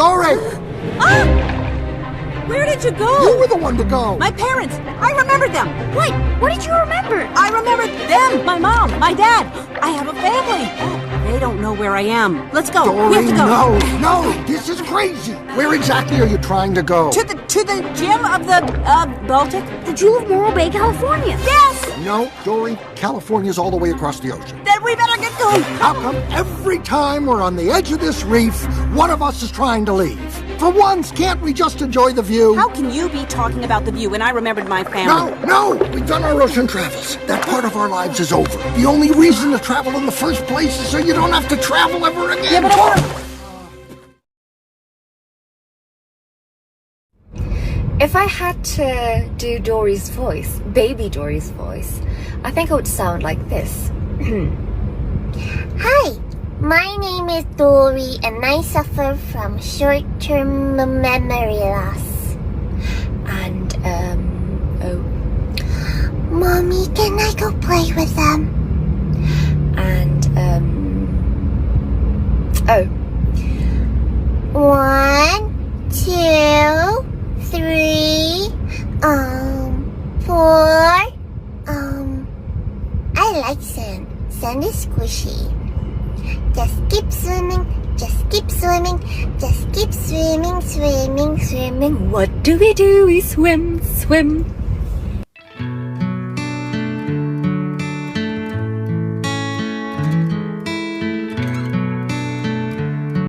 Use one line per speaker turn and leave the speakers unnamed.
Dory!
Where did you go?
You were the one to go.
My parents. I remembered them.
Wait, what did you remember?
I remembered them. My mom. My dad. I have a family. They don't know where I am. Let's go.
Dory,
We have to go.
no, this is crazy. Where exactly are you trying to go?
To the gym of the Baltic.
The Jewel of Morro Bay, California.
Yes.
No, Dory, California's all the way across the ocean.
Then we better get going.
How come every time we're on the edge of this reef, one of us is trying to leave? For once, can't we just enjoy the view?
How can you be talking about the view when I remembered my family?
No, we've done our ocean travels. That part of our lives is over. The only reason to travel in the first place is so you don't have to travel ever again.
Yeah, but
If I had to do Dory's voice, baby Dory's voice, I think it would sound like this.
Hi, my name is Dory and I suffer from short-term memory loss.
And,
Mommy, can I go play with them?
And,
1, 2, 3, 4. I like sand. Sand is squishy. Just keep swimming, just keep swimming, just keep swimming, swimming, swimming.
what do? We swim, swim.